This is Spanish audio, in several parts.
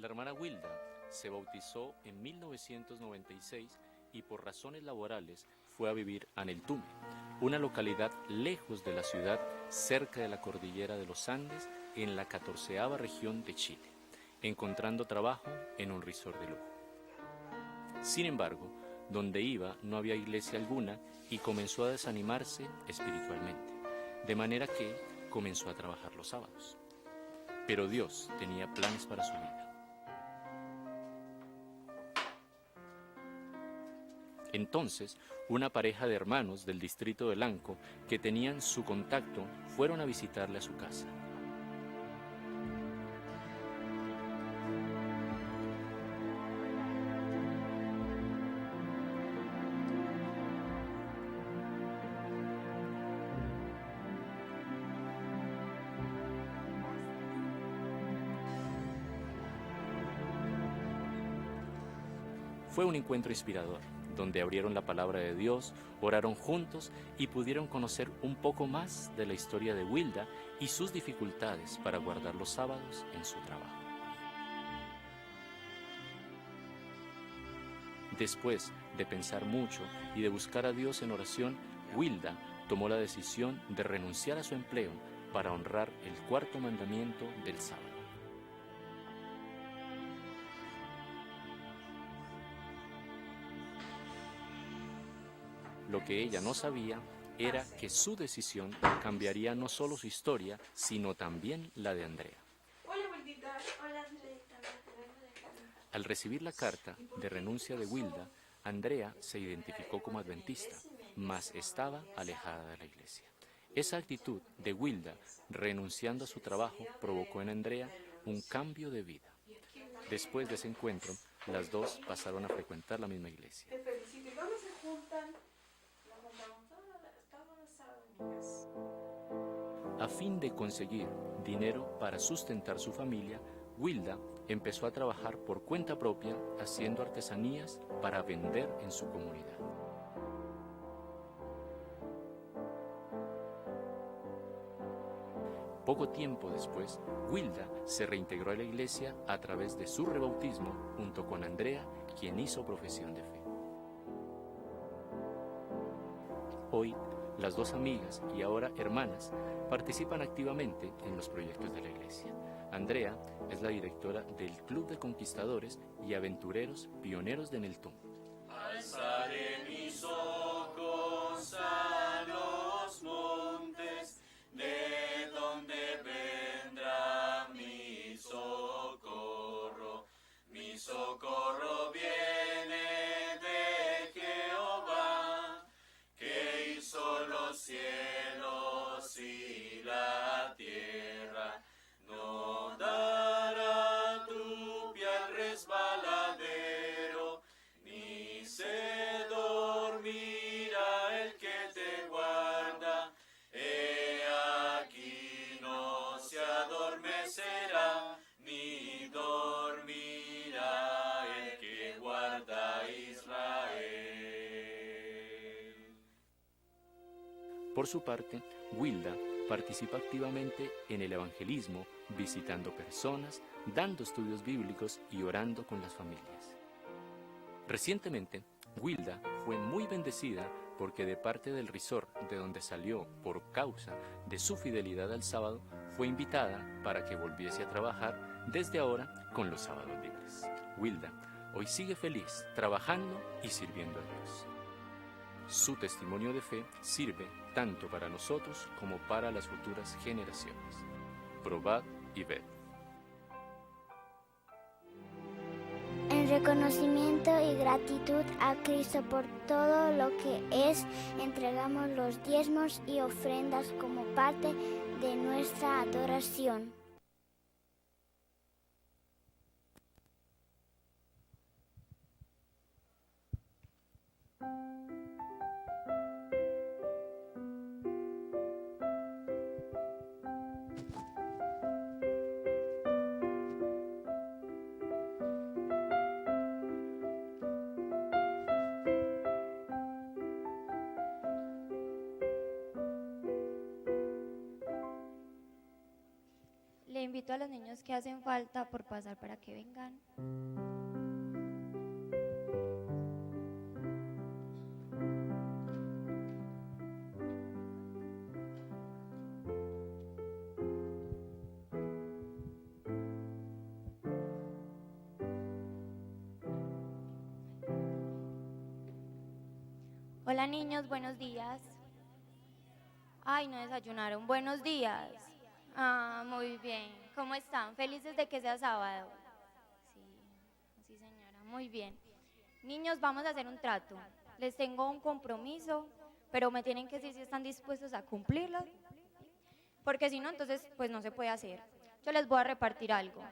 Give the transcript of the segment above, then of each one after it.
La hermana Wilda se bautizó en 1996 y por razones laborales fue a vivir a Neltume, una localidad lejos de la ciudad, cerca de la cordillera de los Andes, en la 14ª región de Chile, encontrando trabajo en un resort de lujo. Sin embargo, donde iba no había iglesia alguna y comenzó a desanimarse espiritualmente, de manera que comenzó a trabajar los sábados. Pero Dios tenía planes para su vida. Entonces, una pareja de hermanos del distrito de Lanco que tenían su contacto fueron a visitarle a su casa. Fue un encuentro inspirador, donde abrieron la palabra de Dios, oraron juntos y pudieron conocer un poco más de la historia de Wilda y sus dificultades para guardar los sábados en su trabajo. Después de pensar mucho y de buscar a Dios en oración, Wilda tomó la decisión de renunciar a su empleo para honrar el cuarto mandamiento del sábado. Lo que ella no sabía era que su decisión cambiaría no solo su historia, sino también la de Andrea. Hola, Wildita. Hola, Andreita. Al recibir la carta de renuncia de Wilda, Andrea se identificó como adventista, mas estaba alejada de la iglesia. Esa actitud de Wilda, renunciando a su trabajo, provocó en Andrea un cambio de vida. Después de ese encuentro, las dos pasaron a frecuentar la misma iglesia. Te felicito. ¿Y dónde se juntan? Nos juntamos todos los sábados en mi casa. A fin de conseguir dinero para sustentar su familia, Wilda empezó a trabajar por cuenta propia haciendo artesanías para vender en su comunidad. Poco tiempo después, Wilda se reintegró a la iglesia a través de su rebautismo junto con Andrea, quien hizo profesión de fe. Hoy, las dos amigas y ahora hermanas participan activamente en los proyectos de la iglesia. Andrea es la directora del Club de Conquistadores y Aventureros Pioneros de Neltume. Alzaré mis ojos a los montes, de donde vendrá mi socorro. Mi socorro viene de Jehová, que hizo los cielos y la tierra. No dará tu pie al resbaladero, ni se dormirá el que te guarda. He aquí no se adormecerá, ni dormirá el que guarda a Israel. Por su parte, Wilda participa activamente en el evangelismo, visitando personas, dando estudios bíblicos y orando con las familias. Recientemente, Wilda fue muy bendecida porque de parte del resort de donde salió por causa de su fidelidad al sábado, fue invitada para que volviese a trabajar desde ahora con los sábados libres. Wilda hoy sigue feliz trabajando y sirviendo a Dios. Su testimonio de fe sirve tanto para nosotros como para las futuras generaciones. Probad y ved. En reconocimiento y gratitud a Cristo por todo lo que es, entregamos los diezmos y ofrendas como parte de nuestra adoración. invito a los niños que hacen falta por pasar para que vengan. Hola niños, buenos días. Ay, no desayunaron. Buenos días. Ah, muy bien. ¿Cómo están? ¿Felices de que sea sábado? Sí, señora, muy bien. Niños, vamos a hacer un trato. Les tengo un compromiso, pero me tienen que decir si están dispuestos a cumplirlo, porque si no, entonces pues no se puede hacer. Yo les voy a repartir algo,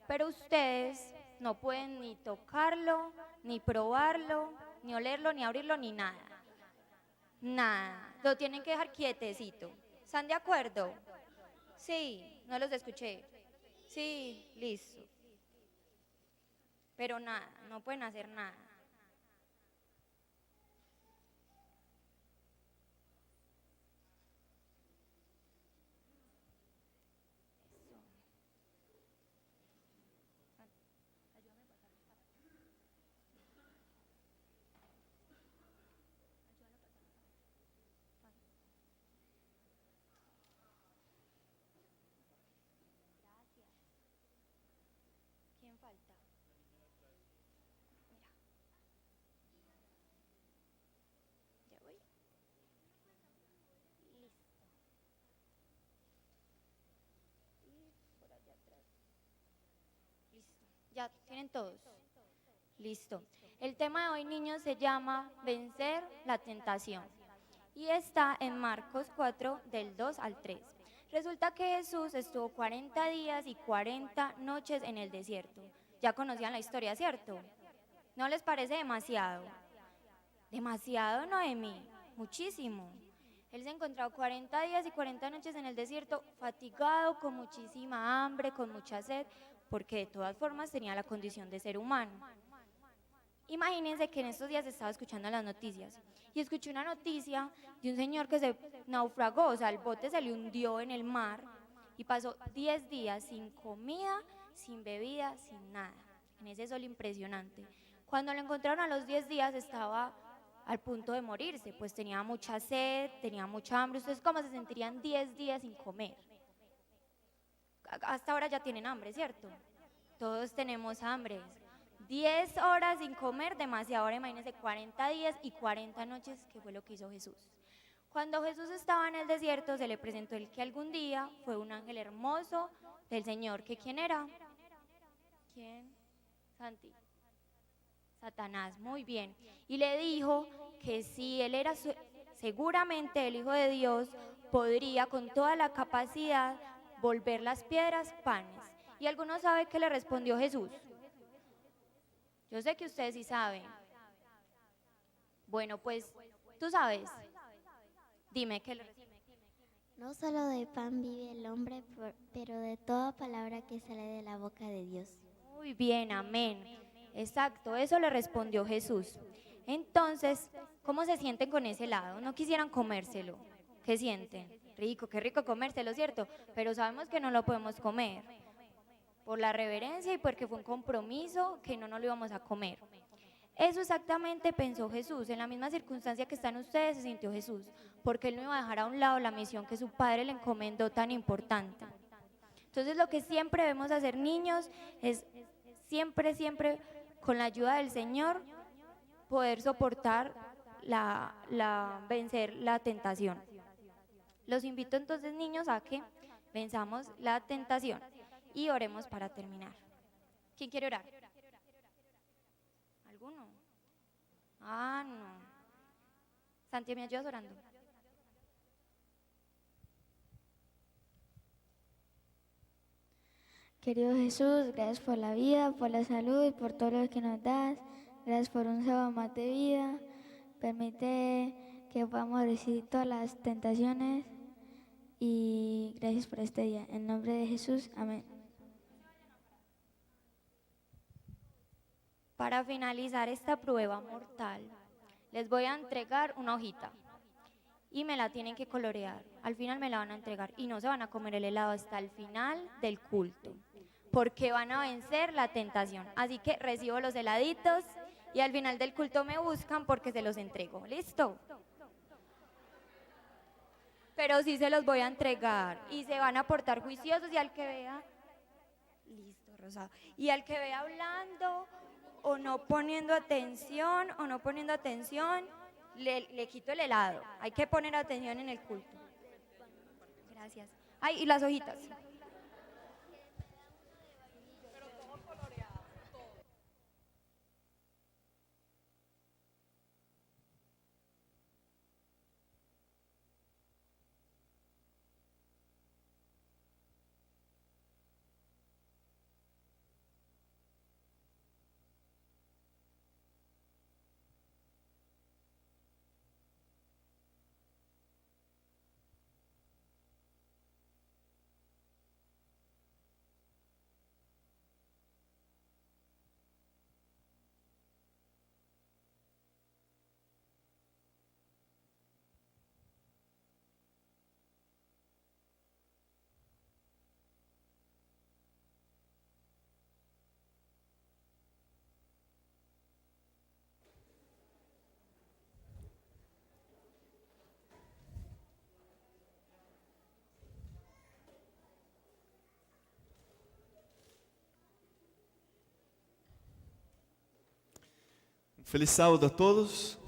pero ustedes no pueden ni tocarlo, ni probarlo, ni olerlo, ni abrirlo, ni nada. Nada, lo tienen que dejar quietecito. ¿Están de acuerdo? Sí, no los escuché. Sí, listo. Pero nada, no pueden hacer nada. ¿Quién falta? Mira. Ya voy. Listo. Y por allá atrás. Listo. Ya tienen todos. Listo. El tema de hoy, niños, se llama Vencer la tentación. Y está en Marcos 4, del 2 al 3. Resulta que Jesús estuvo 40 días y 40 noches en el desierto. Ya conocían la historia, ¿cierto? ¿No les parece demasiado? Demasiado, Noemí, muchísimo. Él se encontró 40 días y 40 noches en el desierto, fatigado, con muchísima hambre, con mucha sed, porque de todas formas tenía la condición de ser humano. Imagínense que en estos días estaba escuchando las noticias y escuché una noticia de un señor que se naufragó, o sea, el bote se le hundió en el mar y pasó 10 días sin comida, sin bebida, sin nada, en ese sol impresionante. Cuando lo encontraron a los 10 días estaba al punto de morirse, pues tenía mucha sed, tenía mucha hambre. ¿Ustedes cómo se sentirían 10 días sin comer? Hasta ahora ya tienen hambre, ¿cierto? Todos tenemos hambre. 10 horas sin comer, demasiado. Ahora imagínense 40 días y 40 noches, que fue lo que hizo Jesús. Cuando Jesús estaba en el desierto, se le presentó el que algún día fue un ángel hermoso del Señor. ¿Que quién era? ¿Quién? Santi. Satanás, muy bien. Y le dijo que si él era seguramente el Hijo de Dios, podría con toda la capacidad volver las piedras panes. ¿Y alguno sabe qué le respondió Jesús? Yo sé que ustedes sí saben. Bueno, pues, ¿tú sabes? Dime qué le respondió. No solo de pan vive el hombre, pero de toda palabra que sale de la boca de Dios. Muy bien, amén. Exacto, eso le respondió Jesús. Entonces, ¿cómo se sienten con ese helado? ¿No quisieran comérselo? ¿Qué sienten? Rico, qué rico comérselo, ¿cierto? Pero sabemos que no lo podemos comer por la reverencia y porque fue un compromiso que no nos lo íbamos a comer. Eso exactamente pensó Jesús. En la misma circunstancia que están ustedes se sintió Jesús, porque él no iba a dejar a un lado la misión que su padre le encomendó tan importante. Entonces lo que siempre debemos hacer, niños, es siempre con la ayuda del Señor poder soportar vencer la tentación. Los invito entonces, niños, a que venzamos la tentación y oremos para terminar. ¿Quién quiere orar? ¿Alguno? Ah, no. Santi, ¿me ayudas orando? Querido Jesús, gracias por la vida, por la salud y por todo lo que nos das. Gracias por un sábado más de vida. Permite que podamos recibir todas las tentaciones y gracias por este día. En nombre de Jesús, amén. Para finalizar esta prueba mortal, les voy a entregar una hojita y me la tienen que colorear. Al final me la van a entregar y no se van a comer el helado hasta el final del culto, porque van a vencer la tentación. Así que recibo los heladitos y al final del culto me buscan porque se los entrego. ¿Listo? Pero sí se los voy a entregar y se van a portar juiciosos y al que vea, listo, Rosado, y al que vea hablando o no poniendo atención le quito el helado. Hay que poner atención en el culto. Gracias. Ay, y las hojitas. Feliz sábado a todos.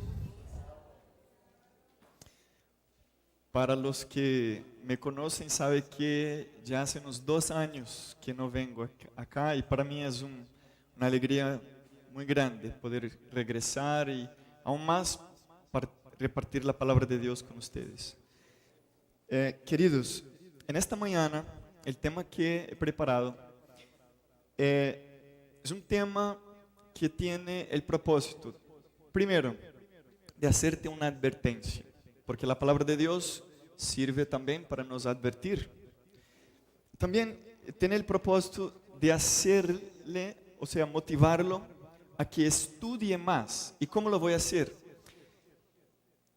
Para los que me conocen, saben que ya hace unos 2 años que no vengo acá y para mí es una alegría muy grande poder regresar y aún más repartir la palabra de Dios con ustedes. Queridos, en esta mañana el tema que he preparado es un tema que tiene el propósito, primero, de hacerte una advertencia, porque la palabra de Dios sirve también para nos advertir. También tiene el propósito de hacerle, o sea, motivarlo a que estudie más. ¿Y cómo lo voy a hacer?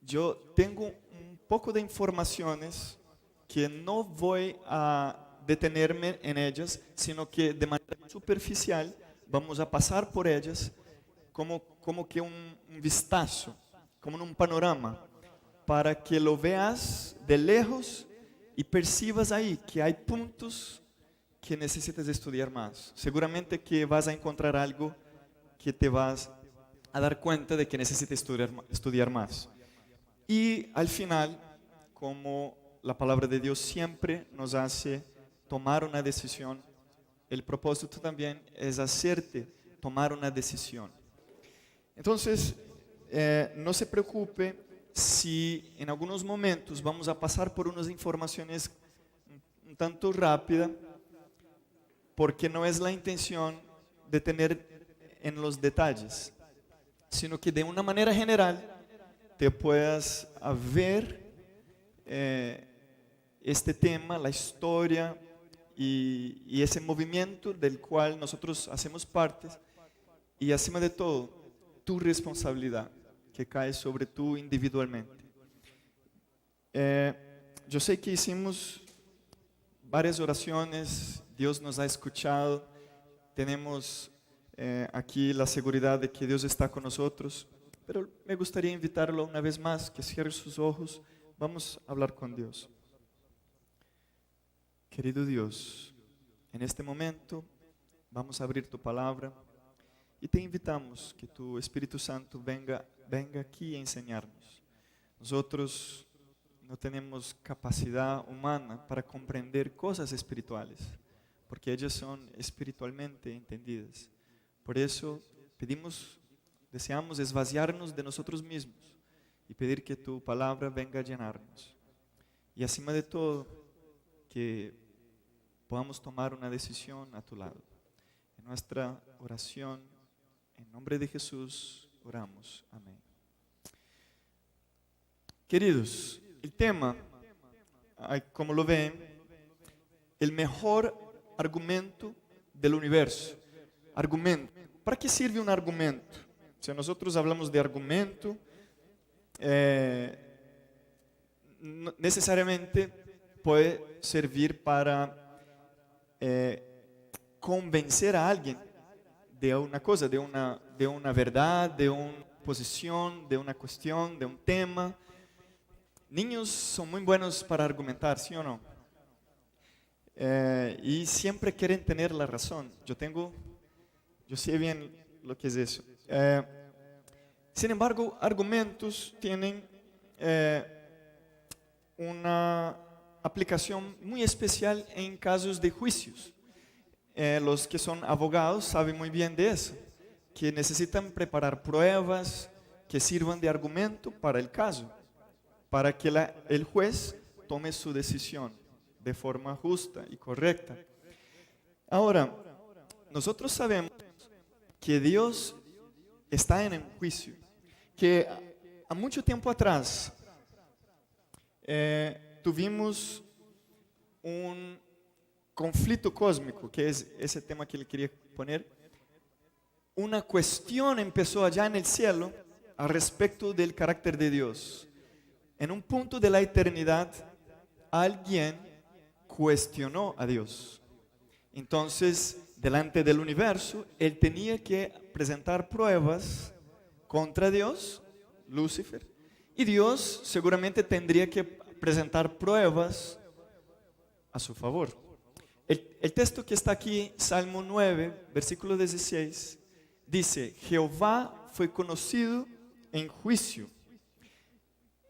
Yo tengo un poco de informaciones que no voy a detenerme en ellas, sino que de manera superficial vamos a pasar por ellas como que un vistazo, como un panorama, para que lo veas de lejos y percibas ahí que hay puntos que necesitas estudiar más. Seguramente que vas a encontrar algo que te vas a dar cuenta de que necesitas estudiar más. Y al final, como la palabra de Dios siempre nos hace tomar una decisión, el propósito también es hacerte tomar una decisión. Entonces, no se preocupe si en algunos momentos vamos a pasar por unas informaciones un tanto rápidas, porque no es la intención de tener en los detalles, sino que de una manera general te puedas ver este tema, la historia y ese movimiento del cual nosotros hacemos parte, y acima de todo, tu responsabilidad que cae sobre tú individualmente. Yo sé que hicimos varias oraciones, Dios nos ha escuchado, tenemos aquí la seguridad de que Dios está con nosotros, pero me gustaría invitarlo una vez más, que cierre sus ojos, vamos a hablar con Dios. Querido Dios, en este momento vamos a abrir tu palabra y te invitamos que tu Espíritu Santo venga aquí a enseñarnos. Nosotros no tenemos capacidad humana para comprender cosas espirituales, porque ellas son espiritualmente entendidas. Por eso deseamos esvaziarnos de nosotros mismos y pedir que tu palabra venga a llenarnos. Y acima de todo, que podamos tomar una decisión a tu lado. En nuestra oración, en nombre de Jesús, oramos. Amén. Queridos, el tema, como lo ven, el mejor argumento del universo. Argumento. ¿Para qué sirve un argumento? Si nosotros hablamos de argumento, necesariamente puede servir para convencer a alguien de una cosa, de una verdad, de una posición, de una cuestión, de un tema. Niños son muy buenos para argumentar, ¿sí o no? Y siempre quieren tener la razón. Yo sé bien lo que es eso. Sin embargo, argumentos tienen una aplicación muy especial en casos de juicios. Los que son abogados saben muy bien de eso, que necesitan preparar pruebas que sirvan de argumento para el caso, para que el juez tome su decisión de forma justa y correcta. Ahora, nosotros sabemos que Dios está en un juicio, que a mucho tiempo atrás tuvimos un conflicto cósmico, que es ese tema que le quería poner. Una cuestión empezó allá en el cielo al respecto del carácter de Dios. En un punto de la eternidad, alguien cuestionó a Dios. Entonces, delante del universo, él tenía que presentar pruebas contra Dios, Lucifer, y Dios seguramente tendría que presentar pruebas a su favor. El texto que está aquí, Salmo 9, versículo 16, dice: Jehová fue conocido en juicio.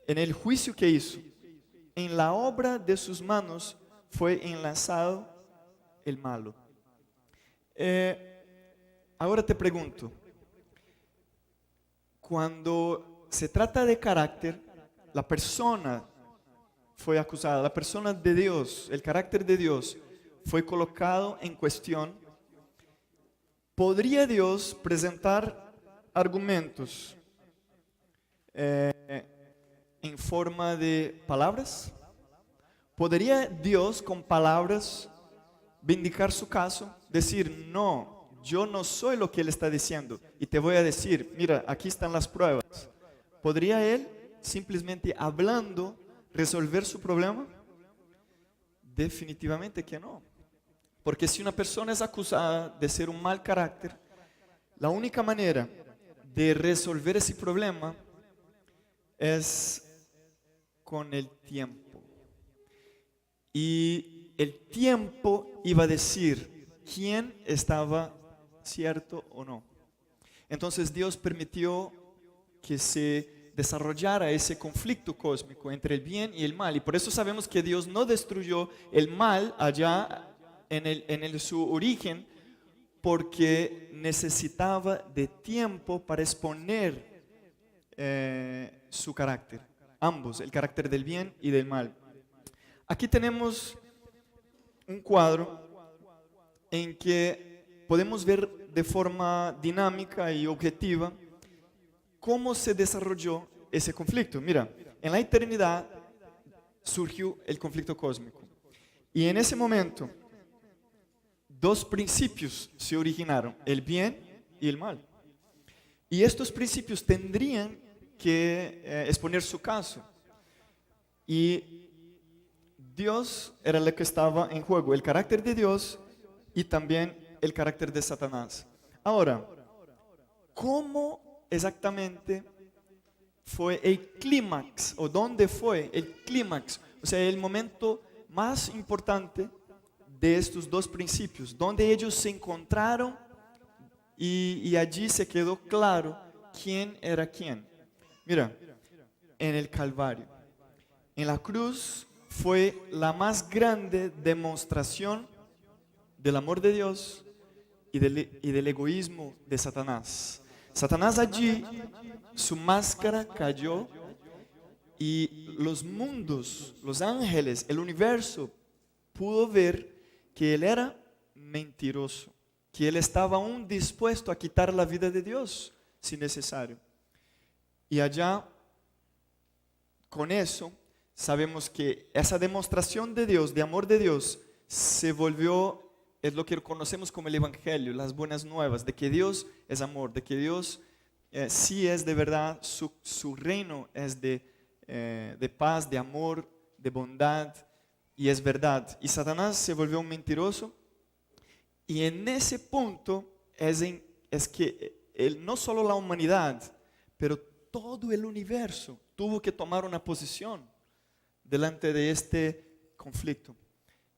En el juicio que hizo, en la obra de sus manos fue enlazado el malo. Ahora te pregunto, cuando se trata de carácter, la persona fue acusada, la persona de Dios, el carácter de Dios fue colocado en cuestión. ¿Podría Dios presentar argumentos en forma de palabras? ¿Podría Dios con palabras vindicar su caso? Decir, no, yo no soy lo que Él está diciendo y te voy a decir, mira, aquí están las pruebas. ¿Podría Él simplemente hablando resolver su problema? Definitivamente que no. Porque si una persona es acusada de ser un mal carácter, la única manera de resolver ese problema es con el tiempo. Y el tiempo iba a decir quién estaba cierto o no. Entonces Dios permitió que se desarrollara ese conflicto cósmico entre el bien y el mal. Y por eso sabemos que Dios no destruyó el mal allá en su origen, porque necesitaba de tiempo para exponer su carácter, ambos, el carácter del bien y del mal. Aquí tenemos un cuadro en que podemos ver de forma dinámica y objetiva cómo se desarrolló ese conflicto. Mira, en la eternidad surgió el conflicto cósmico. Y en ese momento, dos principios se originaron, el bien y el mal. Y estos principios tendrían que exponer su caso. Y Dios era lo que estaba en juego, el carácter de Dios y también el carácter de Satanás. Ahora, ¿cómo exactamente fue el clímax, o dónde fue el clímax, o sea, el momento más importante de estos dos principios, donde ellos se encontraron y allí se quedó claro quién era quién? Mira, en el Calvario, en la cruz, fue la más grande demostración del amor de Dios y del egoísmo de Satanás. Satanás allí, su máscara cayó y los mundos, los ángeles, el universo pudo ver que él era mentiroso, que él estaba aún dispuesto a quitar la vida de Dios si necesario. Y allá, con eso, sabemos que esa demostración de Dios, de amor de Dios, se volvió, es lo que conocemos como el Evangelio, las buenas nuevas, de que Dios es amor, de que Dios sí es de verdad, su reino es de paz, de amor, de bondad, y es verdad. Y Satanás se volvió un mentiroso, y en ese punto es que no solo la humanidad, pero todo el universo tuvo que tomar una posición delante de este conflicto.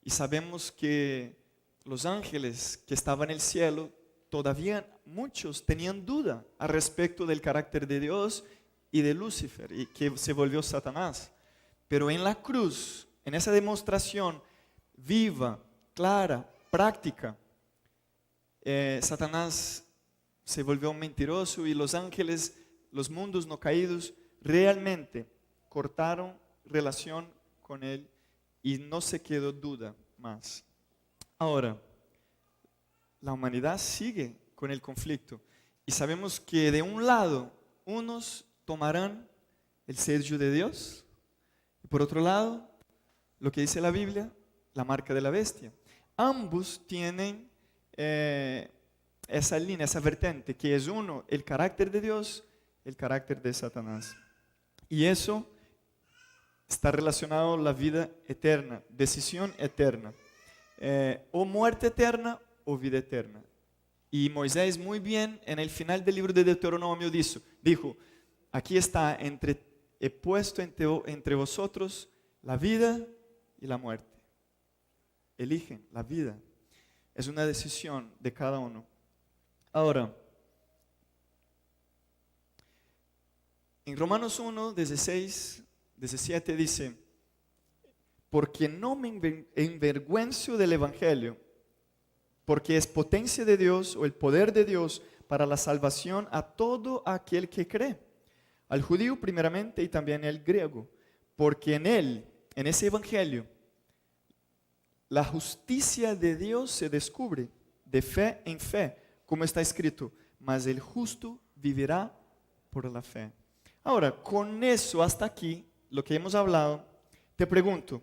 Y sabemos que los ángeles que estaban en el cielo, todavía muchos tenían duda al respecto del carácter de Dios y de Lucifer, y que se volvió Satanás. Pero en la cruz, en esa demostración viva, clara, práctica, Satanás se volvió un mentiroso y los ángeles, los mundos no caídos, realmente cortaron relación con él y no se quedó duda más. Ahora, la humanidad sigue con el conflicto y sabemos que de un lado unos tomarán el sello de Dios y por otro lado, lo que dice la Biblia, la marca de la bestia. Ambos tienen esa línea, esa vertiente, que es uno, el carácter de Dios, el carácter de Satanás. Y eso está relacionado a la vida eterna, decisión eterna. O muerte eterna o vida eterna. Y Moisés muy bien en el final del libro de Deuteronomio dijo, aquí está, he puesto entre vosotros la vida y la muerte. Eligen la vida. Es una decisión de cada uno. Ahora, en Romanos 1, 16, 17 dice, porque no me envergüenzo del Evangelio, porque es potencia de Dios o el poder de Dios para la salvación a todo aquel que cree, al judío primeramente y también al griego, porque en él, en ese Evangelio, la justicia de Dios se descubre de fe en fe, como está escrito, mas el justo vivirá por la fe. Ahora, con eso hasta aquí, lo que hemos hablado, te pregunto,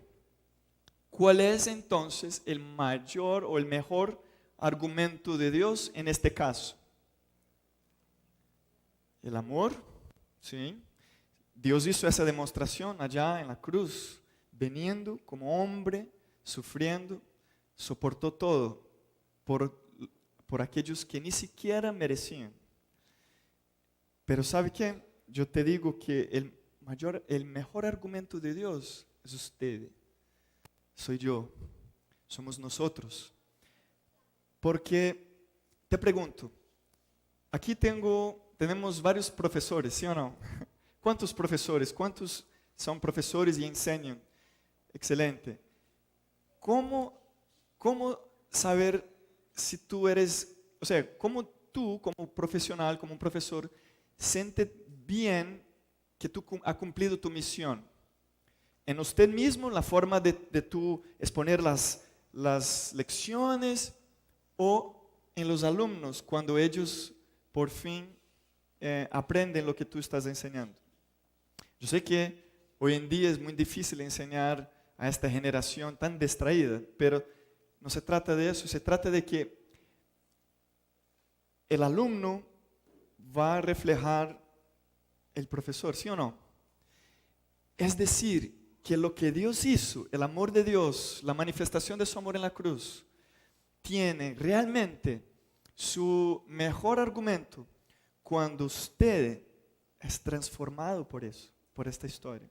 ¿cuál es entonces el mayor o el mejor argumento de Dios en este caso? El amor, ¿sí? Dios hizo esa demostración allá en la cruz, viniendo como hombre, sufriendo, soportó todo por aquellos que ni siquiera merecían. Pero ¿sabe qué? Yo te digo que el mejor argumento de Dios es usted, soy yo, somos nosotros. Porque te pregunto, aquí tenemos varios profesores, ¿sí o no? ¿Cuántos profesores? ¿Cuántos son profesores y enseñan? Excelente. ¿Cómo saber si tú eres, o sea, cómo tú como profesional, como un profesor, sientes bien que tú has cumplido tu misión? En usted mismo, la forma de tú exponer las lecciones, o en los alumnos cuando ellos por fin aprenden lo que tú estás enseñando. Yo sé que hoy en día es muy difícil enseñar a esta generación tan distraída, pero no se trata de eso, se trata de que el alumno va a reflejar el profesor, ¿sí o no? Es decir, que lo que Dios hizo, el amor de Dios, la manifestación de su amor en la cruz, tiene realmente su mejor argumento cuando usted es transformado por eso, por esta historia.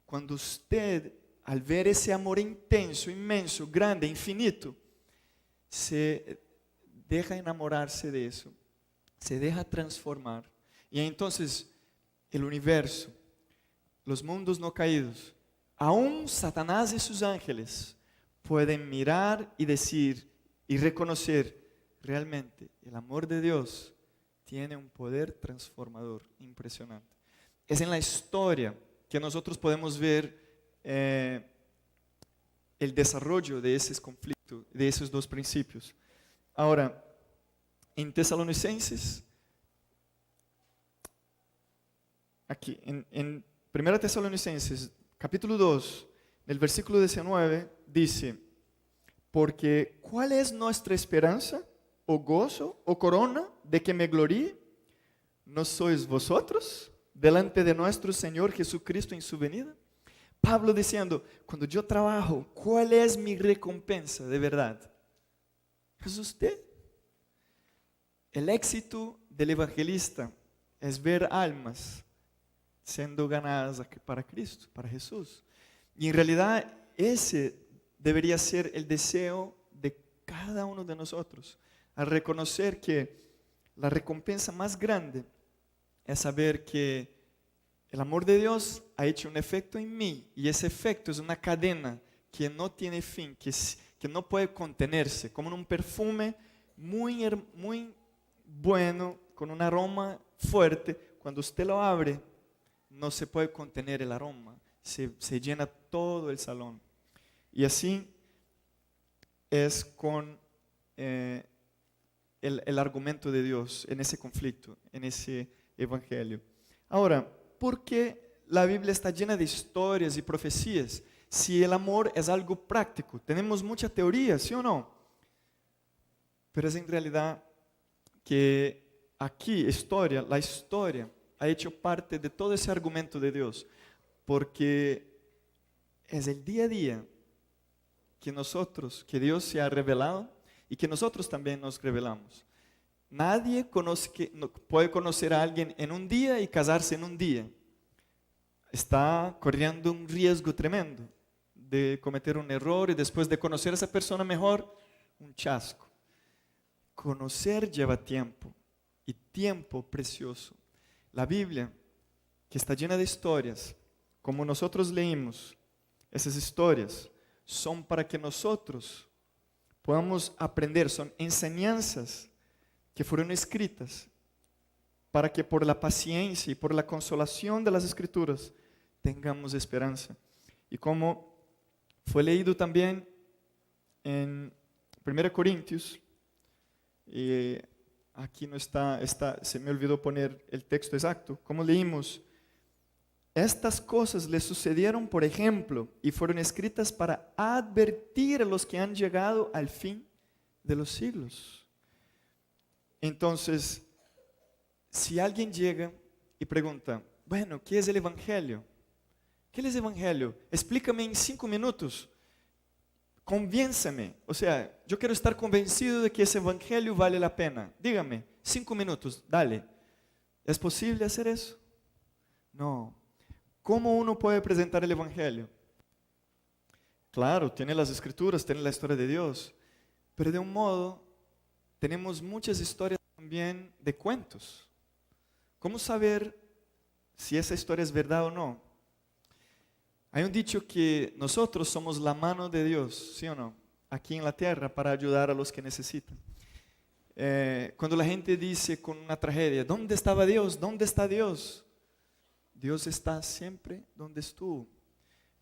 Cuando usted, al ver ese amor intenso, inmenso, grande, infinito, se deja enamorarse de eso, se deja transformar. Y entonces el universo, los mundos no caídos, aún Satanás y sus ángeles pueden mirar y decir y reconocer realmente el amor de Dios tiene un poder transformador impresionante. Es en la historia que nosotros podemos ver el desarrollo de esos conflictos, de esos dos principios. Ahora, en Tesalonicenses, aquí, en 1 Tesalonicenses, capítulo 2, el versículo 19, dice, porque ¿cuál es nuestra esperanza, o gozo, o corona de que me gloríe? ¿No sois vosotros delante de nuestro Señor Jesucristo en su venida? Pablo diciendo, cuando yo trabajo, ¿cuál es mi recompensa de verdad? Es usted. El éxito del evangelista es ver almas siendo ganadas para Cristo, para Jesús. Y en realidad ese debería ser el deseo de cada uno de nosotros, al reconocer que la recompensa más grande es saber que el amor de Dios ha hecho un efecto en mí, y ese efecto es una cadena que no tiene fin, que no puede contenerse, como un perfume muy bueno, con un aroma fuerte. Cuando usted lo abre, no se puede contener el aroma, se llena todo el salón. Y así es con el argumento de Dios en ese conflicto, en ese evangelio. Ahora, ¿por qué la Biblia está llena de historias y profecías si el amor es algo práctico? Tenemos mucha teoría, ¿sí o no? Pero es en realidad que aquí la historia ha hecho parte de todo ese argumento de Dios, porque es el día a día que Dios se ha revelado y que nosotros también nos revelamos. Nadie puede conocer a alguien en un día y casarse en un día. Está corriendo un riesgo tremendo de cometer un error y después de conocer a esa persona mejor, un chasco. Conocer lleva tiempo, y tiempo precioso. La Biblia, que está llena de historias, como nosotros leímos, esas historias son para que nosotros podamos aprender, son enseñanzas que fueron escritas para que por la paciencia y por la consolación de las Escrituras tengamos esperanza. Y como fue leído también en 1 Corintios, y aquí no está, se me olvidó poner el texto exacto, como leímos, estas cosas le sucedieron por ejemplo y fueron escritas para advertir a los que han llegado al fin de los siglos. Entonces, si alguien llega y pregunta, bueno, ¿qué es el Evangelio? ¿Qué es el Evangelio? Explícame en 5 minutos. Convénzame. O sea, yo quiero estar convencido de que ese Evangelio vale la pena. Dígame, 5 minutos, dale. ¿Es posible hacer eso? No. ¿Cómo uno puede presentar el Evangelio? Claro, tiene las Escrituras, tiene la historia de Dios, pero de un modo tenemos muchas historias también de cuentos. ¿Cómo saber si esa historia es verdad o no? Hay un dicho que nosotros somos la mano de Dios, ¿sí o no? Aquí en la tierra para ayudar a los que necesitan. Cuando la gente dice con una tragedia, ¿dónde estaba Dios? ¿Dónde está Dios? Dios está siempre donde estuvo.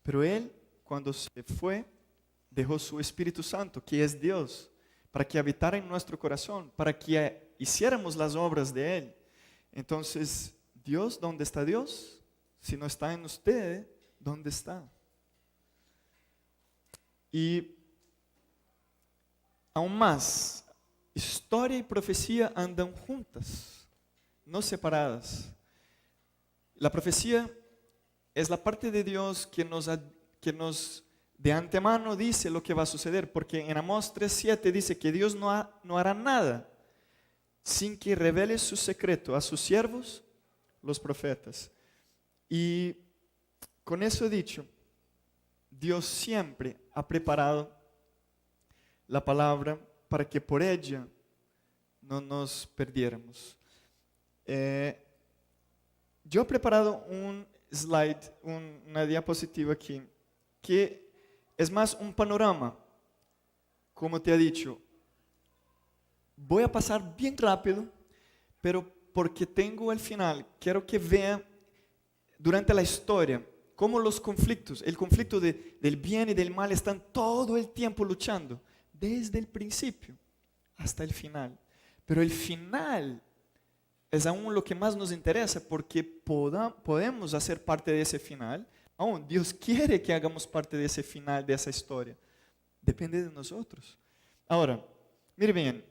Pero Él, cuando se fue, dejó su Espíritu Santo, que es Dios, para que habitara en nuestro corazón, para que hiciéramos las obras de Él. Entonces, Dios, ¿dónde está Dios? Si no está en usted, ¿dónde está? Y aún más, historia y profecía andan juntas, no separadas. La profecía es la parte de Dios que nos de antemano dice lo que va a suceder, porque en Amós 3:7 dice que Dios no hará nada sin que revele su secreto a sus siervos, los profetas. Y con eso dicho, Dios siempre ha preparado la palabra para que por ella no nos perdiéramos. Yo he preparado un slide, una diapositiva aquí, que es más un panorama, como te he dicho. Voy a pasar bien rápido, pero porque tengo al final, quiero que vean durante la historia cómo los conflictos, el conflicto del bien y del mal están todo el tiempo luchando, desde el principio hasta el final. Pero el final es aún lo que más nos interesa, porque podemos hacer parte de ese final. Aún Dios quiere que hagamos parte de ese final, de esa historia. Depende de nosotros. Ahora, mire bien,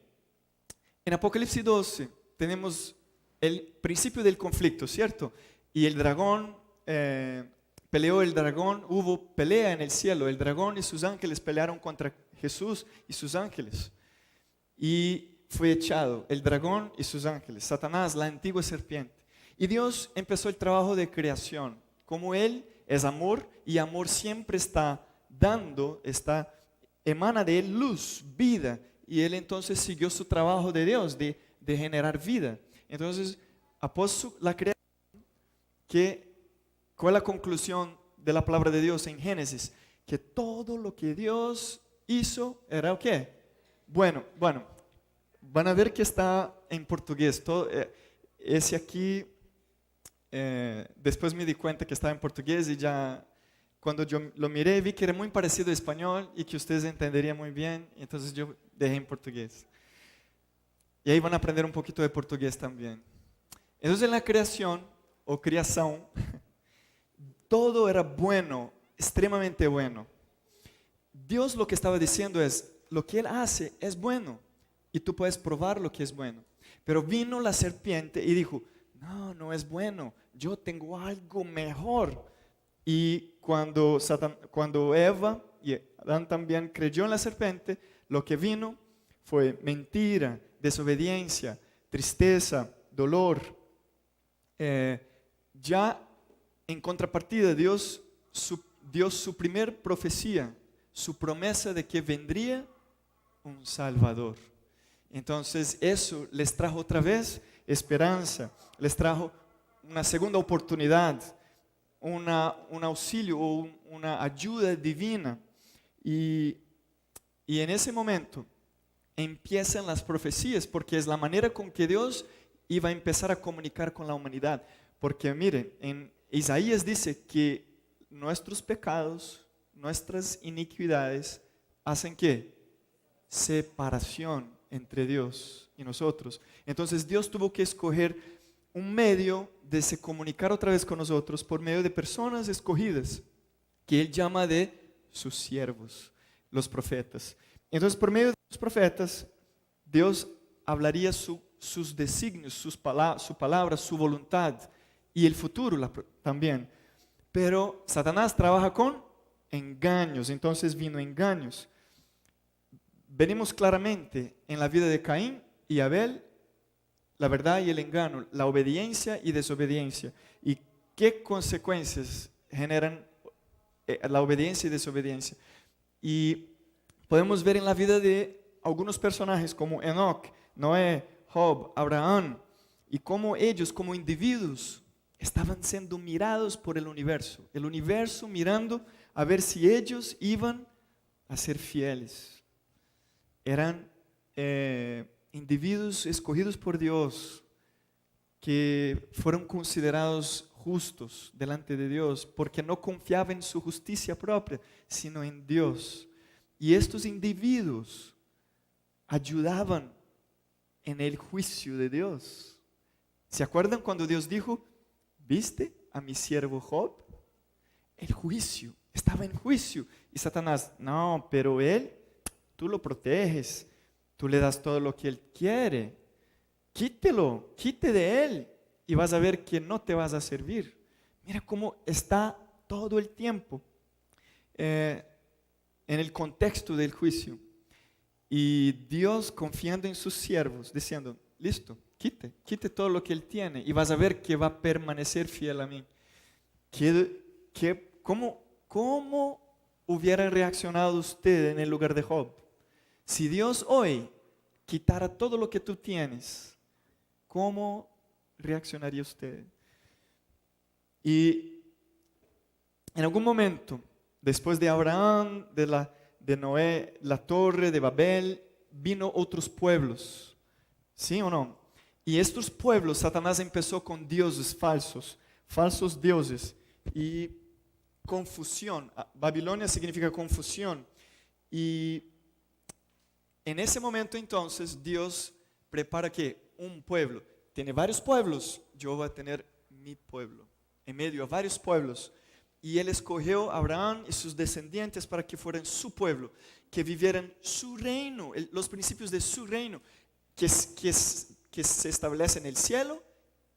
en Apocalipsis 12 tenemos el principio del conflicto, ¿cierto? Y el dragón peleó el dragón, hubo pelea en el cielo, el dragón y sus ángeles pelearon contra Jesús y sus ángeles. Y fue echado el dragón y sus ángeles, Satanás, la antigua serpiente. Y Dios empezó el trabajo de creación. Como Él es amor y amor siempre está dando, emana de Él luz, vida. Y Él entonces siguió su trabajo de Dios, de generar vida. Entonces, após la creación, ¿cuál es la conclusión de la palabra de Dios en Génesis? Que todo lo que Dios hizo era ¿o qué? Bueno, van a ver que está en portugués. Ese aquí, después me di cuenta que estaba en portugués y ya cuando yo lo miré vi que era muy parecido a español y que ustedes entenderían muy bien, entonces yo dejé en portugués. Y ahí van a aprender un poquito de portugués también. Entonces en la creación o creación, todo era bueno, extremadamente bueno. Dios lo que estaba diciendo es, lo que Él hace es bueno y tú puedes probar lo que es bueno. Pero vino la serpiente y dijo, no es bueno, yo tengo algo mejor. Y cuando Eva y Adán también creyó en la serpiente, lo que vino fue mentira, desobediencia, tristeza, dolor. Ya en contrapartida, Dios dio su primer profecía, su promesa de que vendría un Salvador. Entonces eso les trajo otra vez esperanza, les trajo una segunda oportunidad, un auxilio o una ayuda divina. Y en ese momento empiezan las profecías, porque es la manera con que Dios iba a empezar a comunicar con la humanidad. Porque miren, en Isaías dice que nuestros pecados, nuestras iniquidades, hacen ¿qué? Separación entre Dios y nosotros. Entonces Dios tuvo que escoger un medio de se comunicar otra vez con nosotros por medio de personas escogidas, que Él llama de sus siervos, los profetas. Entonces por medio de los profetas, Dios hablaría sus designios, su palabra, su voluntad y el futuro también. Pero Satanás trabaja con engaños, entonces vino engaños. Venimos claramente en la vida de Caín y Abel, la verdad y el engaño, la obediencia y desobediencia. ¿Y qué consecuencias generan la obediencia y desobediencia? Y podemos ver en la vida de algunos personajes como Enoch, Noé, Job, Abraham, y cómo ellos como individuos estaban siendo mirados por el universo mirando a ver si ellos iban a ser fieles. Eran individuos escogidos por Dios que fueron considerados justos delante de Dios porque no confiaban en su justicia propia, sino en Dios. Y estos individuos ayudaban en el juicio de Dios. ¿Se acuerdan cuando Dios dijo, ¿viste a mi siervo Job? El juicio, estaba en juicio. Y Satanás, no, pero él, tú lo proteges, tú le das todo lo que él quiere. Quite de él y vas a ver que no te vas a servir. Mira cómo está todo el tiempo en el contexto del juicio. Y Dios confiando en sus siervos, diciendo, listo, quite todo lo que él tiene y vas a ver que va a permanecer fiel a mí. ¿Cómo hubiera reaccionado usted en el lugar de Job? Si Dios hoy quitara todo lo que tú tienes, ¿cómo reaccionaría usted? Y en algún momento, después de Abraham, de Noé, la torre de Babel, vino otros pueblos, ¿sí o no? Y estos pueblos, Satanás empezó con dioses falsos dioses, y confusión. Babilonia significa confusión. Y en ese momento entonces Dios prepara que un pueblo, tiene varios pueblos, yo voy a tener mi pueblo, en medio a varios pueblos. Y Él escogió a Abraham y sus descendientes para que fueran su pueblo, que vivieran su reino, los principios de su reino, que se establece en el cielo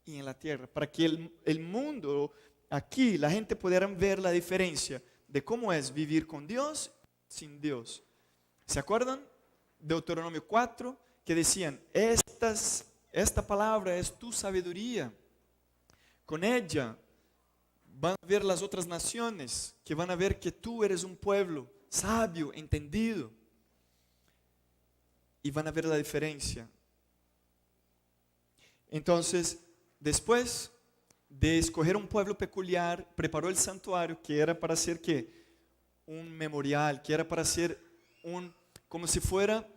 y en la tierra, para que el mundo aquí la gente pudiera ver la diferencia de cómo es vivir con Dios sin Dios. ¿Se acuerdan? Deuteronomio 4, que decían, esta palabra es tu sabiduría. Con ella van a ver las otras naciones, que van a ver que tú eres un pueblo sabio, entendido. Y van a ver la diferencia. Entonces, después de escoger un pueblo peculiar, preparó el santuario, que era para ser ¿qué? Un memorial, que era para ser como si fuera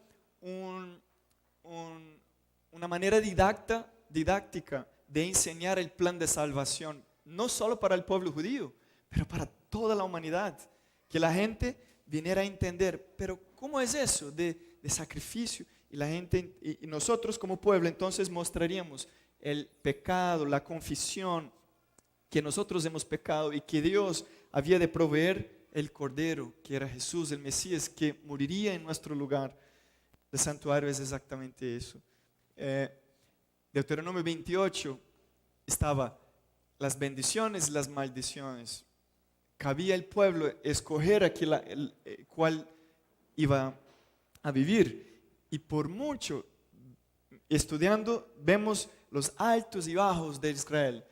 una manera didáctica de enseñar el plan de salvación, no solo para el pueblo judío, pero para toda la humanidad, que la gente viniera a entender, pero ¿cómo es eso de sacrificio? Y la gente, y nosotros como pueblo entonces mostraríamos el pecado, la confesión, que nosotros hemos pecado y que Dios había de proveer el Cordero, que era Jesús, el Mesías, que moriría en nuestro lugar. El santuario es exactamente eso. Deuteronomio 28 estaba las bendiciones y las maldiciones. Cabía al pueblo escoger cuál iba a vivir. Y por mucho, estudiando, vemos los altos y bajos de Israel,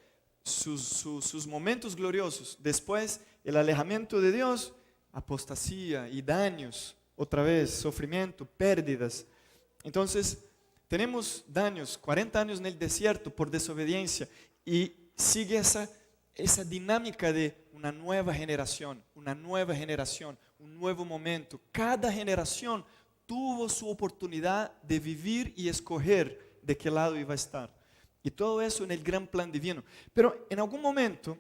sus momentos gloriosos. Después, el alejamiento de Dios, apostasía y daños, otra vez, sufrimiento, pérdidas. Entonces, tenemos daños, 40 años en el desierto por desobediencia, y sigue esa dinámica de una nueva generación, un nuevo momento. Cada generación tuvo su oportunidad de vivir y escoger de qué lado iba a estar. Y todo eso en el gran plan divino. Pero en algún momento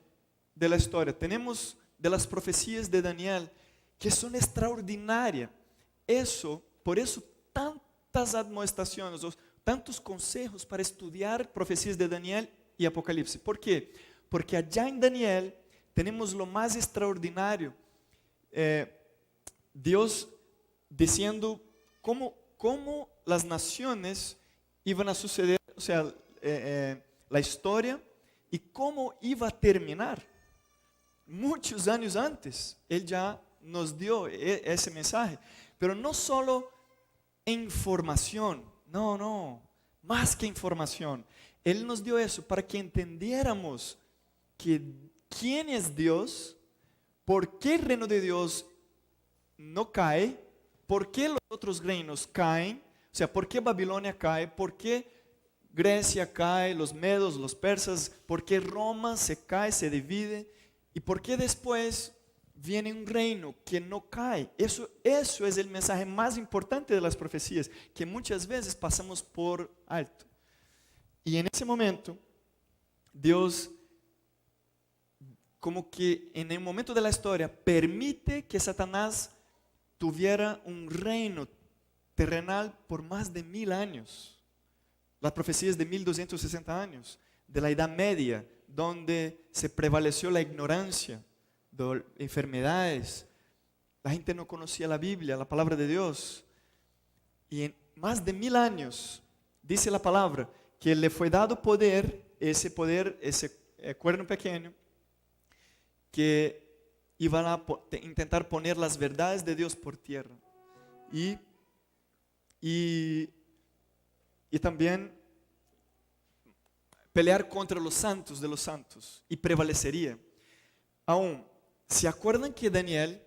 de la historia tenemos de las profecías de Daniel que son extraordinarias. Por eso tantas admoestaciones, tantos consejos para estudiar profecías de Daniel y Apocalipsis. ¿Por qué? Porque allá en Daniel tenemos lo más extraordinario. Dios diciendo cómo las naciones iban a suceder, o sea, la historia y cómo iba a terminar. Muchos años antes, Él ya nos dio ese mensaje, pero no solo información, no, más que información. Él nos dio eso para que entendiéramos quién es Dios, por qué el reino de Dios no cae, por qué los otros reinos caen, o sea, por qué Babilonia cae, por qué Grecia cae, los medos, los persas, por qué Roma se cae, se divide, y por qué después viene un reino que no cae. Eso es el mensaje más importante de las profecías, que muchas veces pasamos por alto. Y en ese momento, Dios, como que en el momento de la historia, permite que Satanás tuviera un reino terrenal por más de 1000 años. Las profecías de 1260 años, de la Edad Media, donde se prevaleció la ignorancia, de enfermedades. La gente no conocía la Biblia, la palabra de Dios. Y en más de 1000 años, dice la palabra, que le fue dado poder, ese cuerno pequeño, que iban a intentar poner las verdades de Dios por tierra. Y también pelear contra los santos de los santos, y prevalecería. Aún, ¿se acuerdan que Daniel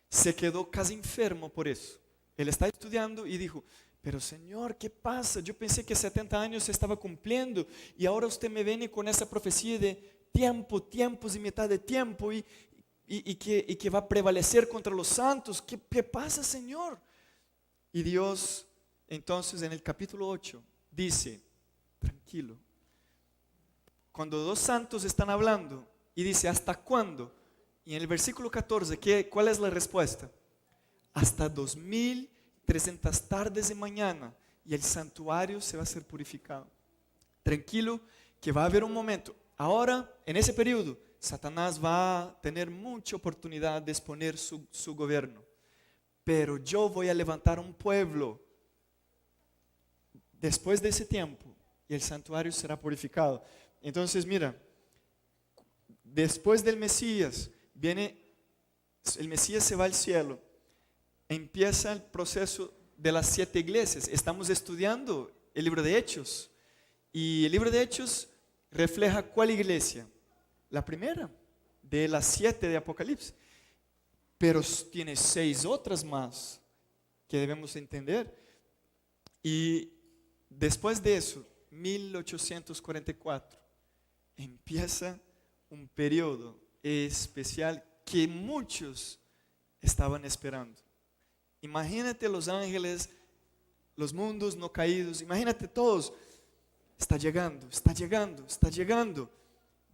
se quedó casi enfermo por eso? Él está estudiando y dijo, pero Señor, ¿qué pasa? Yo pensé que 70 años se estaba cumpliendo y ahora usted me viene con esa profecía de tiempos y mitad de tiempo y que va a prevalecer contra los santos. ¿Qué pasa, Señor? Y Dios, entonces en el capítulo 8, dice, tranquilo, cuando dos santos están hablando y dice, ¿hasta cuándo? Y en el versículo 14, ¿cuál es la respuesta? Hasta 2300 tardes de mañana y el santuario se va a ser purificado. Tranquilo, que va a haber un momento. Ahora, en ese periodo, Satanás va a tener mucha oportunidad de exponer su gobierno. Pero yo voy a levantar un pueblo después de ese tiempo y el santuario será purificado. Entonces, mira, después del Mesías, el Mesías se va al cielo, empieza el proceso de las 7 iglesias. Estamos estudiando el libro de Hechos, y el libro de Hechos refleja ¿cuál iglesia? La primera, de las 7 de Apocalipsis. Pero tiene 6 otras más que debemos entender. Y después de eso, 1844, empieza un periodo especial que muchos estaban esperando. Imagínate los ángeles, los mundos no caídos, imagínate todos. Está llegando, está llegando, está llegando.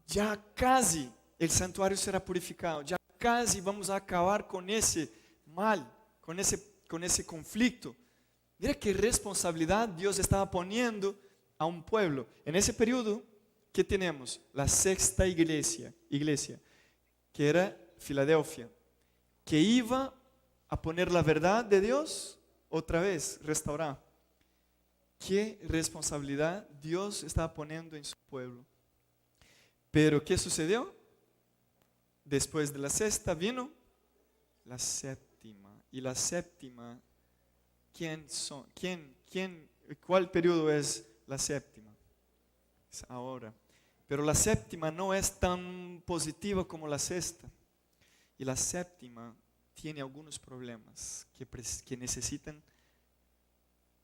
Ya casi el santuario será purificado, ya casi vamos a acabar con ese mal, con ese conflicto. Mira qué responsabilidad Dios estaba poniendo a un pueblo. En ese periodo, ¿qué tenemos? La sexta iglesia, que era Filadelfia, que iba a poner la verdad de Dios otra vez, restaurar. ¿Qué responsabilidad Dios estaba poniendo en su pueblo? Pero ¿qué sucedió? Después de la sexta vino la séptima. Y la séptima, ¿cuál periodo es la séptima? Es ahora. Pero la séptima no es tan positiva como la sexta. Y la séptima tiene algunos problemas que necesitan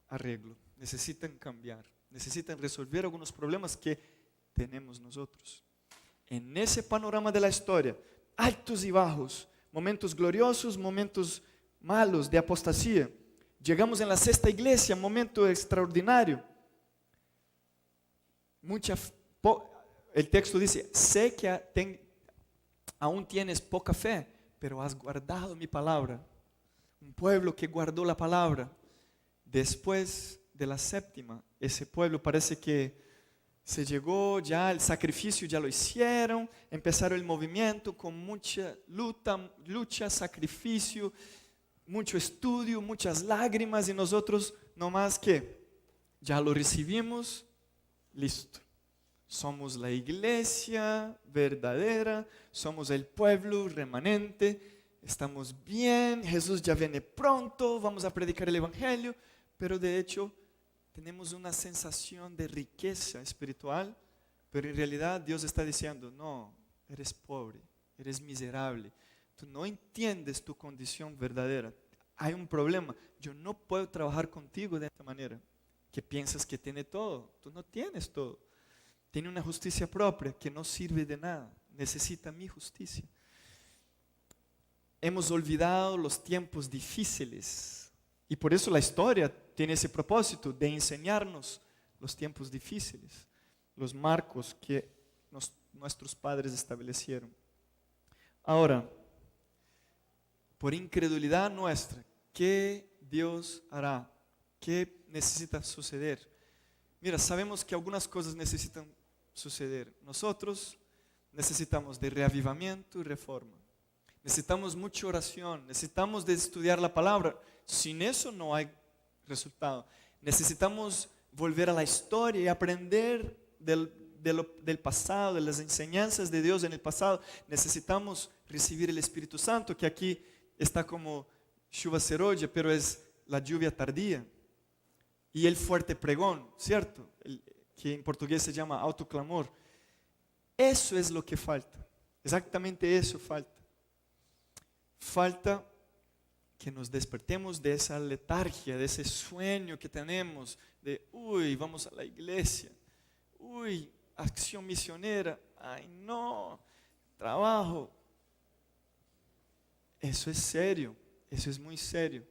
arreglo, necesitan cambiar, necesitan resolver algunos problemas que tenemos nosotros. En ese panorama de la historia, altos y bajos, momentos gloriosos, momentos malos de apostasía. Llegamos en la sexta iglesia, momento extraordinario. El texto dice, sé que aún tienes poca fe, pero has guardado mi palabra. Un pueblo que guardó la palabra. Después de la séptima, ese pueblo parece que se llegó ya, el sacrificio ya lo hicieron, empezaron el movimiento con mucha lucha, sacrificio, mucho estudio, muchas lágrimas, y nosotros nomás que ya lo recibimos, listo. Somos la iglesia verdadera, somos el pueblo remanente, estamos bien, Jesús ya viene pronto, vamos a predicar el evangelio, pero de hecho tenemos una sensación de riqueza espiritual, pero en realidad Dios está diciendo, no, eres pobre, eres miserable, tú no entiendes tu condición verdadera, hay un problema, yo no puedo trabajar contigo de esta manera, que piensas que tiene todo, tú no tienes todo, tiene una justicia propia que no sirve de nada, necesita mi justicia. Hemos olvidado los tiempos difíciles y por eso la historia tiene ese propósito de enseñarnos los tiempos difíciles, los marcos que nuestros padres establecieron. Ahora, por incredulidad nuestra, ¿qué Dios hará? ¿Qué necesita suceder? Mira, sabemos que algunas cosas necesitan suceder. Nosotros necesitamos de reavivamiento y reforma. Necesitamos mucha oración, necesitamos de estudiar la palabra. Sin eso no hay resultado. Necesitamos volver a la historia y aprender del pasado, de las enseñanzas de Dios en el pasado. Necesitamos recibir el Espíritu Santo, que aquí está como chuva seroya, pero es la lluvia tardía. Y el fuerte pregón, ¿cierto? Que en portugués se llama autoclamor. Eso es lo que falta. Exactamente eso falta. Falta que nos despertemos de esa letargia, de ese sueño que tenemos, de, vamos a la iglesia, acción misionera, ay no, trabajo. Eso es serio, eso es muy serio.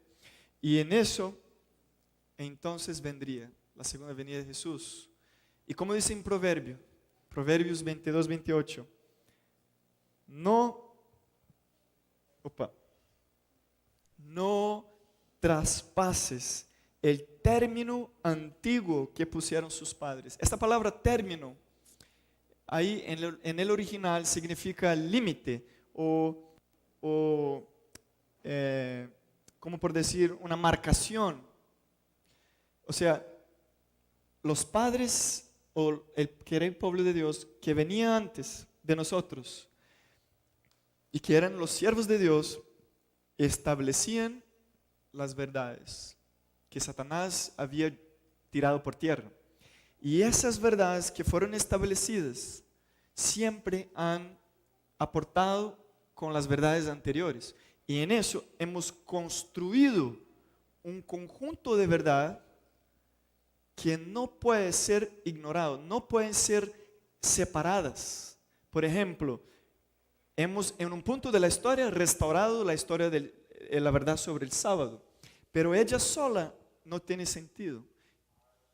Y en eso, entonces vendría la segunda venida de Jesús. Y como dice en Proverbios 22, 28, no traspases el término antiguo que pusieron sus padres. Esta palabra término, ahí en el original significa límite o como por decir, una marcación. O sea, los padres o el pueblo de Dios que venía antes de nosotros y que eran los siervos de Dios, establecían las verdades que Satanás había tirado por tierra. Y esas verdades que fueron establecidas siempre han aportado con las verdades anteriores. Y en eso hemos construido un conjunto de verdad que no puede ser ignorado, no pueden ser separadas. Por ejemplo, hemos en un punto de la historia restaurado la historia de la verdad sobre el sábado, pero ella sola no tiene sentido.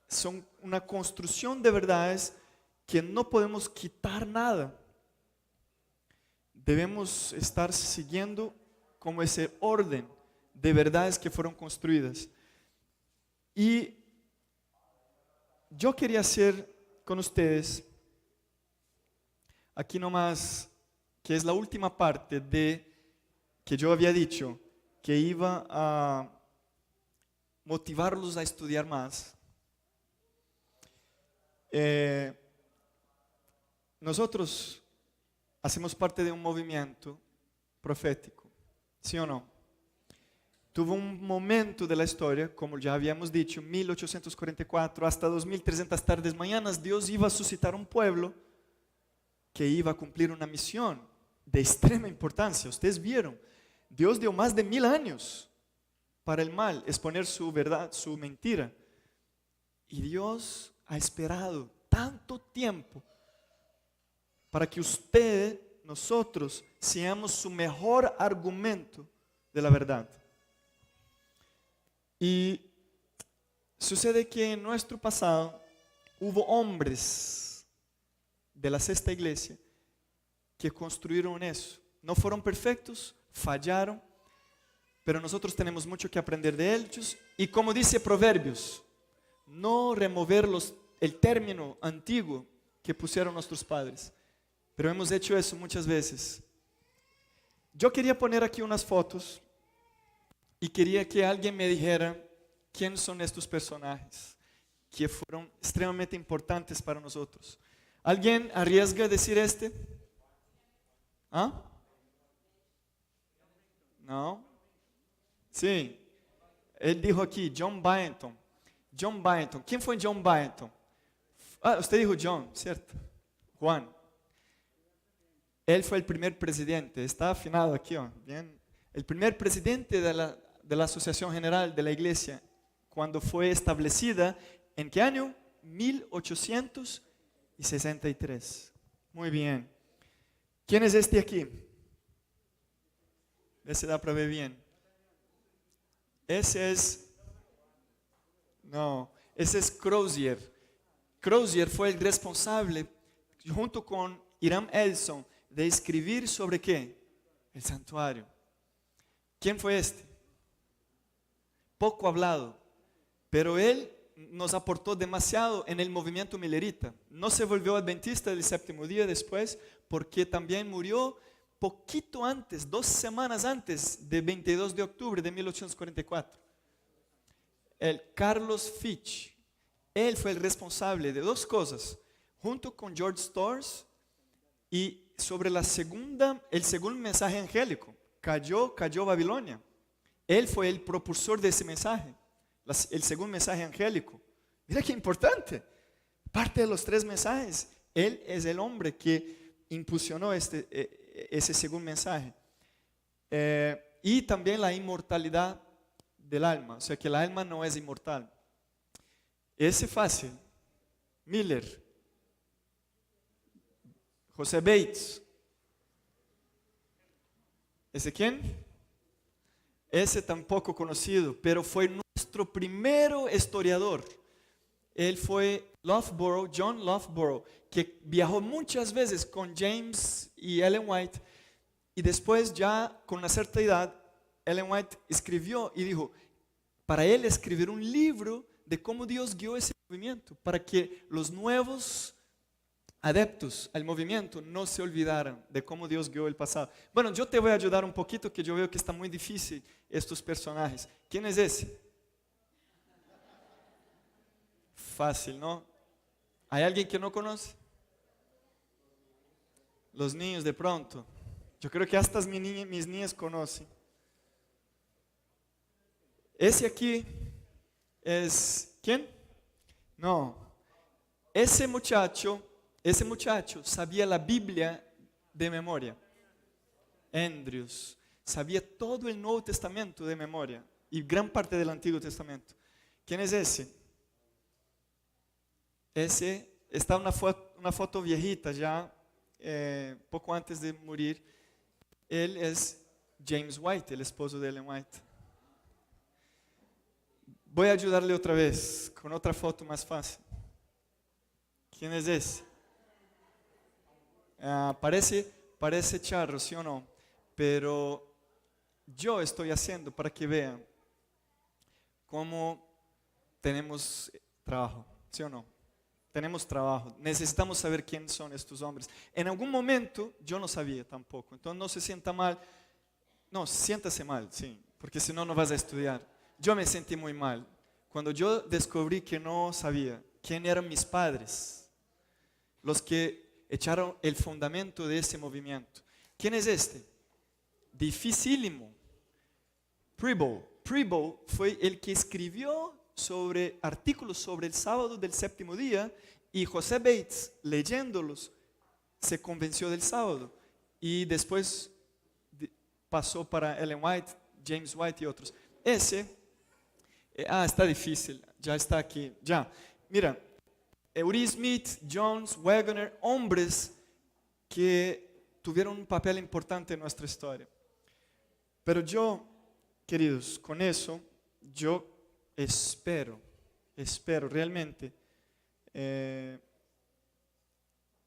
Son una construcción de verdades que no podemos quitar nada. Debemos estar siguiendo como ese orden de verdades que fueron construidas. Y yo quería hacer con ustedes, aquí nomás, que es la última parte de que yo había dicho que iba a motivarlos a estudiar más. Nosotros hacemos parte de un movimiento profético, ¿sí o no? Tuvo un momento de la historia, como ya habíamos dicho, 1844 hasta 2300 tardes mañanas, Dios iba a suscitar un pueblo que iba a cumplir una misión de extrema importancia. Ustedes vieron, Dios dio más de 1000 años para el mal, exponer su verdad, su mentira. Y Dios ha esperado tanto tiempo para que usted, nosotros, seamos su mejor argumento de la verdad. Y sucede que en nuestro pasado hubo hombres de la sexta iglesia que construyeron eso. No fueron perfectos, fallaron, pero nosotros tenemos mucho que aprender de ellos. Y como dice Proverbios, no remover el término antiguo que pusieron nuestros padres. Pero hemos hecho eso muchas veces. Yo quería poner aquí unas fotos y quería que alguien me dijera quiénes son estos personajes que fueron extremadamente importantes para nosotros. ¿Alguien arriesga a decir este? ¿Ah? ¿No? Sí. Él dijo aquí, John Byington. John Byington. ¿Quién fue John Byington? Ah, usted dijo John, ¿cierto? Juan. Él fue el primer presidente. Está afinado aquí, ¿oh? Bien. El primer presidente de la Asociación General de la Iglesia, cuando fue establecida, ¿en qué año? 1863. Muy bien. ¿Quién es este aquí? Ese da para ver bien. Ese es Crozier. Crozier fue el responsable, junto con Hiram Edson, de escribir sobre ¿qué? El santuario. ¿Quién fue este? Poco hablado, pero él nos aportó demasiado en el movimiento millerita. No se volvió adventista del séptimo día después, porque también murió poquito antes, 2 semanas antes de 22 de octubre de 1844. El Carlos Fitch, él fue el responsable de 2 cosas, junto con George Storrs, y sobre el segundo mensaje angélico, cayó Babilonia. Él fue el propulsor de ese mensaje, el segundo mensaje angélico. Mira qué importante. Parte de los 3 mensajes, él es el hombre que impulsionó ese segundo mensaje. Y también la inmortalidad del alma, o sea que el alma no es inmortal. Ese es fácil. Miller, José Bates. ¿Ese quién? Ese tampoco conocido, pero fue nuestro primero historiador. Él fue John Loughborough, que viajó muchas veces con James y Ellen White, y después ya con una cierta edad, Ellen White escribió y dijo, para él escribir un libro de cómo Dios guió ese movimiento, para que los nuevos adeptos al movimiento no se olvidaran de cómo Dios guió el pasado. Bueno, yo te voy a ayudar un poquito, que yo veo que está muy difícil estos personajes. ¿Quién es ese? Fácil, ¿no? ¿Hay alguien que no conoce? Los niños de pronto. Yo creo que hasta mis niñas conocen. Ese aquí es, ¿quién? No, ese muchacho sabía la Biblia de memoria. Andrews sabía todo el Nuevo Testamento de memoria y gran parte del Antiguo Testamento. ¿Quién es ese? Ese está una foto viejita ya, poco antes de morir. Él es James White, el esposo de Ellen White. Voy a ayudarle otra vez con otra foto más fácil. ¿Quién es ese? Parece charro, ¿sí o no? Pero yo estoy haciendo para que vean cómo tenemos trabajo, ¿sí o no? Tenemos trabajo, necesitamos saber quiénes son estos hombres. En algún momento yo no sabía tampoco, entonces no se sienta mal. No, siéntase mal, sí, porque si no, no vas a estudiar. Yo me sentí muy mal cuando yo descubrí que no sabía quién eran mis padres, los que echaron el fundamento de ese movimiento. ¿Quién es este? Dificílimo. Preble fue el que escribió artículos sobre el sábado del séptimo día, y José Bates, leyéndolos, se convenció del sábado y después pasó para Ellen White, James White y otros. Está difícil, ya está aquí, ya. Mira, Uri Smith, Jones, Wegener, hombres que tuvieron un papel importante en nuestra historia. Pero yo, queridos, con eso, yo espero realmente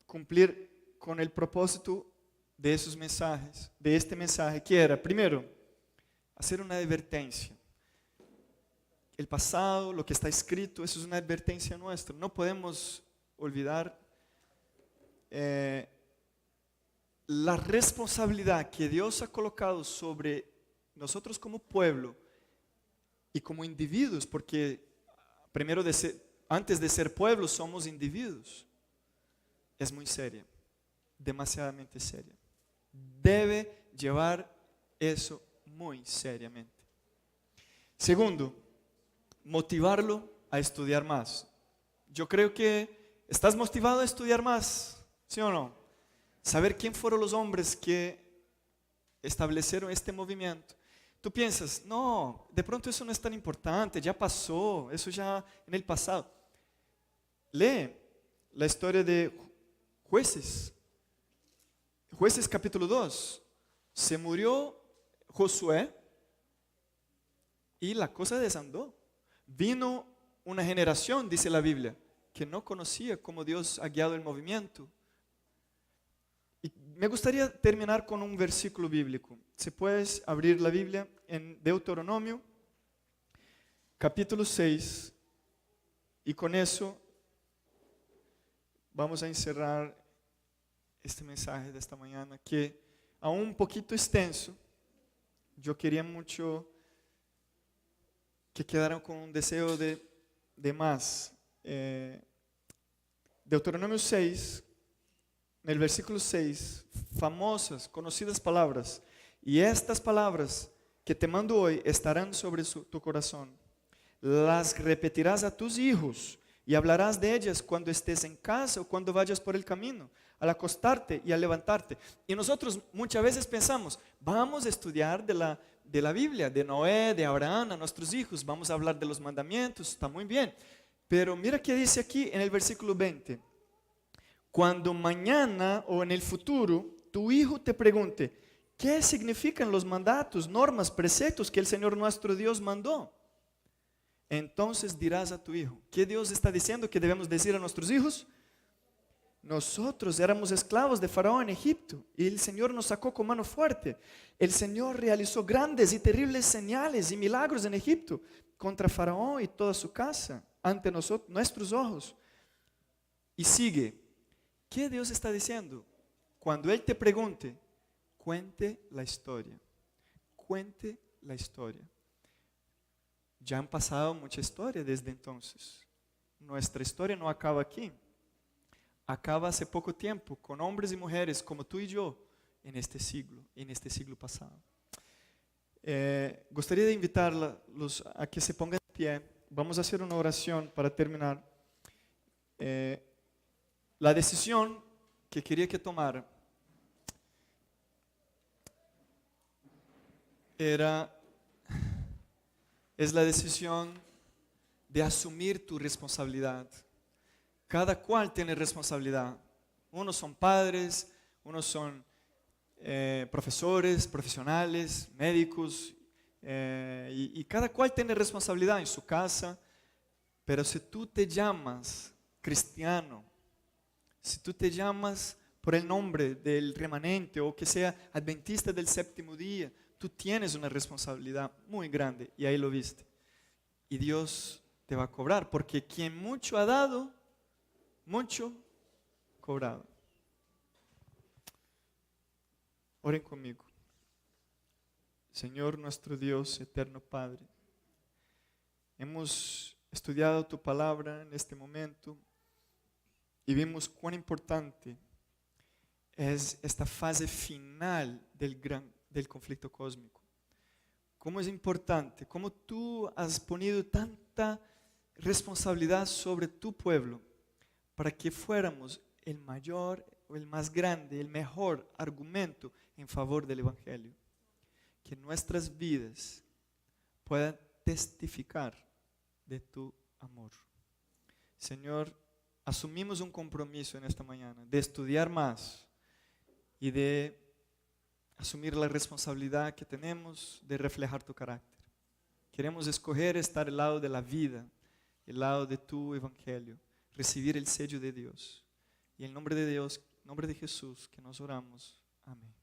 cumplir con el propósito de esos mensajes, de este mensaje, que era, primero, hacer una advertencia. El pasado, lo que está escrito, eso es una advertencia nuestra. No podemos olvidar la responsabilidad que Dios ha colocado sobre nosotros como pueblo y como individuos, porque antes de ser pueblo somos individuos. Es muy seria, demasiadamente seria. Debe llevar eso muy seriamente. Segundo, motivarlo a estudiar más. Yo creo que estás motivado a estudiar más, ¿sí o no? Saber quién fueron los hombres que establecieron este movimiento. Tú piensas, no, de pronto eso no es tan importante, ya pasó, eso ya en el pasado. Lee la historia de Jueces. Jueces capítulo 2. Se murió Josué y la cosa desandó. Vino una generación, dice la Biblia, que no conocía cómo Dios ha guiado el movimiento. Y me gustaría terminar con un versículo bíblico. Si puedes abrir la Biblia en Deuteronomio, capítulo 6, y con eso vamos a encerrar este mensaje de esta mañana, que aún un poquito extenso, yo quería mucho que quedaran con un deseo de más. Deuteronomio 6, en el versículo 6, famosas, conocidas palabras. Y estas palabras que te mando hoy estarán sobre tu corazón. Las repetirás a tus hijos y hablarás de ellas cuando estés en casa o cuando vayas por el camino, al acostarte y al levantarte. Y nosotros muchas veces pensamos, vamos a estudiar de la Biblia, de Noé, de Abraham, a nuestros hijos, vamos a hablar de los mandamientos, está muy bien. Pero mira que dice aquí en el versículo 20, cuando mañana o en el futuro tu hijo te pregunte, ¿qué significan los mandatos, normas, preceptos que el Señor nuestro Dios mandó? Entonces dirás a tu hijo, ¿qué Dios está diciendo que debemos decir a nuestros hijos? Nosotros éramos esclavos de Faraón en Egipto y el Señor nos sacó con mano fuerte. El Señor realizó grandes y terribles señales y milagros en Egipto contra Faraón y toda su casa, ante nuestros ojos. Y sigue, ¿qué Dios está diciendo? Cuando Él te pregunte, cuente la historia. Cuente la historia. Ya han pasado mucha historia desde entonces. Nuestra historia no acaba aquí. Acaba hace poco tiempo con hombres y mujeres como tú y yo en este siglo pasado. Gostaria de invitarlos a que se pongan de pie. Vamos a hacer una oración para terminar. La decisión que quería que tomara es la decisión de asumir tu responsabilidad. Cada cual tiene responsabilidad. Unos son padres, unos son profesores, profesionales, médicos, y cada cual tiene responsabilidad en su casa. Pero si tú te llamas cristiano, si tú te llamas por el nombre del remanente o que sea adventista del séptimo día, tú tienes una responsabilidad muy grande, y ahí lo viste. Y Dios te va a cobrar, porque quien mucho ha dado, mucho cobrado. Oren conmigo. Señor nuestro Dios, eterno Padre, hemos estudiado tu palabra en este momento y vimos cuán importante es esta fase final del conflicto cósmico. Cómo es importante, cómo tú has ponido tanta responsabilidad sobre tu pueblo para que fuéramos el mayor, o el más grande, el mejor argumento en favor del Evangelio. Que nuestras vidas puedan testificar de tu amor. Señor, asumimos un compromiso en esta mañana de estudiar más y de asumir la responsabilidad que tenemos de reflejar tu carácter. Queremos escoger estar al lado de la vida, al lado de tu Evangelio, recibir el sello de Dios. Y en nombre de Dios, en nombre de Jesús, que nos oramos. Amén.